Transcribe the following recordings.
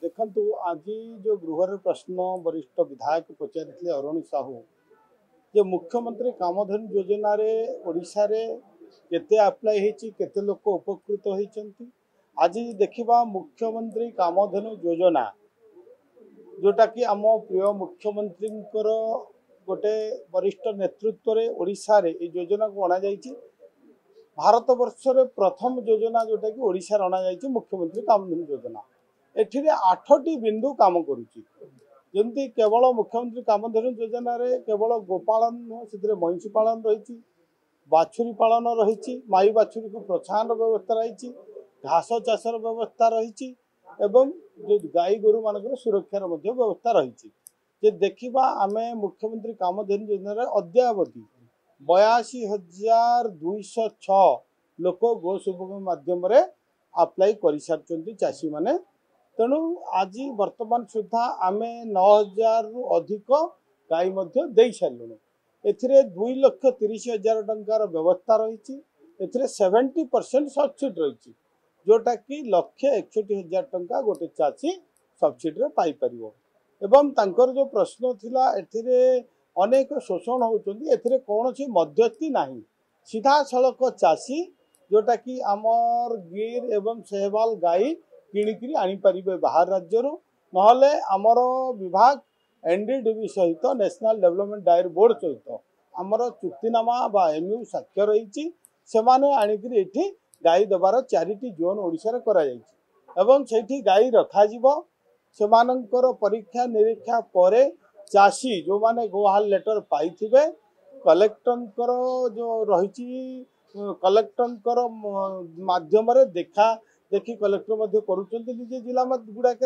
देखु आज जो गृह प्रश्न वरिष्ठ विधायक पचारि अरुण साहू जे मुख्यमंत्री कामधेनु योजना ओडिशा रे केते अप्लाई होती केते लोक उपकृत होती। आज देखा मुख्यमंत्री कामधेनु योजना जोटा कि आम प्रिय मुख्यमंत्री गोटे वरिष्ठ नेतृत्व रे ओडिशा रे ये योजना को अणा भारत वर्ष रे प्रथम योजना जोटा कि ओडिशा रे अणा मुख्यमंत्री कामधेनु योजना। एठिरे 8टी बिंदु काम करुच्ची जमी केवल मुख्यमंत्री कामधेनु योजना रे केवल गोपालन से महिषी पालन रही बाछुरी पालन रही माई बाछुरी को प्रोत्साहन व्यवस्था रही घास चाषर व्यवस्था रही एवं जो गाई गोरु मान सुरक्षार व्यवस्था रही। जे देखा आम मुख्यमंत्री कामधेनु योजना अद्यावधि 82,206 लोक गोसुभोग माध्यम अप्लाई कर सारी चाषी मैंने। तेणु आज वर्तमान सुधा आम 9,000 रु अधिक गाई दे सारूँ। एथिरे 2,30,000 टंकार व्यवस्था रही 70% सब्सिडी रही जोटा कि 1,61,000 टंका गोटे चाषी सब्सिडी पाई परिवो। एवं तांकर जो प्रश्न थिला एथिरे अनेक शोषण होउचंदी एथिरे कोनोसी मध्यस्थी नाही सीधा सड़क चाषी जोटा कि आमर गिर एवं सेहवाल गाई किणिकी आनीपारे बाहर राज्य नहले आमर विभाग एनडीडीबी सहित नेशनल डेवलपमेंट डायर बोर्ड सहित आमर चुक्तिनामा बा एमयू साक्ष्य रही से आनिकी गाई देवार 4टी जोन ओडिशा करा एवं सेठी गाई रखा से परीक्षा निरीक्षा पर चाषी जो माने गोहाल लेटर पाई कलेक्टर जो रही कलेक्टर माध्यम देखा देखी कलेक्टर निजे जिला गुड़ाक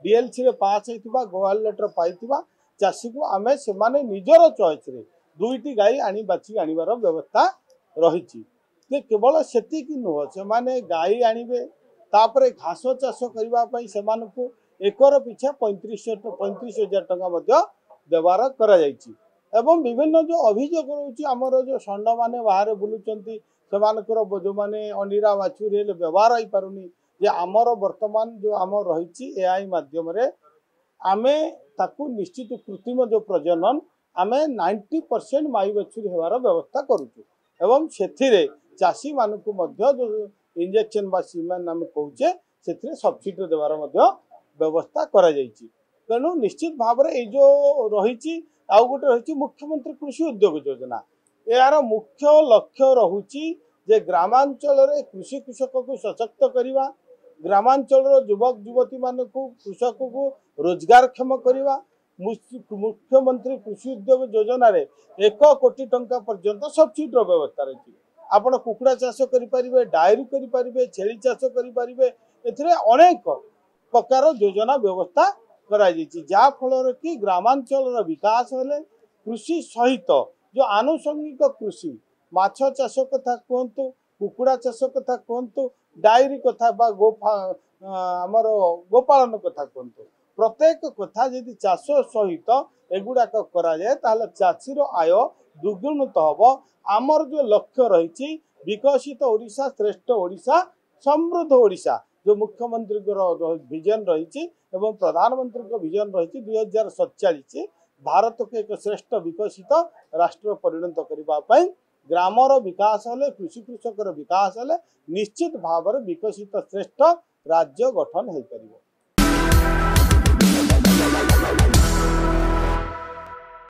डीएलसी रे पास होता गोहाल लेटर पाई चाषी को आमे से माने निजर चॉइस रे 2टी गाई आनी बाछी आनिबार व्यवस्था रही। केवल सेति नुह से माने गाई आनिबे तापरे घास चाष करने से एकर पिछा 35,000 टंका देवार करा जायछि। एवं विभिन्न जो अभियोग रोचे आमर जो षंड माने बाहर बुलुचंती जो माने अंडीरा बाछुरी व्यवहार हो पारुनी जे आमर वर्तमान जो आम रही एआई माध्यम आमे ताकू निश्चित कृत्रिम जो प्रजनन आमे 90% माई बाछुरी होवार व्यवस्था करुचु एवं सेथिरे चाषी मानकु मध्य जो इंजेक्शन बा सीमेन आम कहूचे से सब्सिडी देवार व्यवस्था करा जायछि। तेणु निश्चित भाव में जो रही आउ गोटे रही मुख्यमंत्री कृषि उद्योग योजना यार मुख्य लक्ष्य रहुची जे ग्रामांचल कृषि कृषक को सशक्त करवा ग्रामांचल युवक युवती मान कृषक को रोजगारक्षम करवा मुख्यमंत्री कृषि उद्योग योजना 1 कोटी टंका पर्यंत सब्सिडी व्यवस्था रही। आपण कुकुड़ा चाष करें डायरी करें छेली चाष करें अनेक प्रकार योजना व्यवस्था जहाँ फल कि ग्रामांचल विकास हेले कृषि सहित जो आनुषंगिक कृषि माछ चाष कथा कहतु कुकुड़ा चाष कथा कहतु डायरी कथा बा आमर गोपालन कथा कहतु प्रत्येक कथा यदि चाष सहित एगुड़ाक करा जाए ताहले चाषीर आय दुगुणित हम। आमर जो लक्ष्य रही विकसित ओडिशा श्रेष्ठ ओडिशा समृद्ध ओडिशा जो मुख्यमंत्री विजन रही एवं प्रधानमंत्री विजन रही 2047 भारत को एक श्रेष्ठ विकसित राष्ट्र परिणत करने ग्रामर विकास हेले कृषि कृषकर विकास हेले निश्चित भाव में विकसित श्रेष्ठ राज्य गठन हो पारिबो।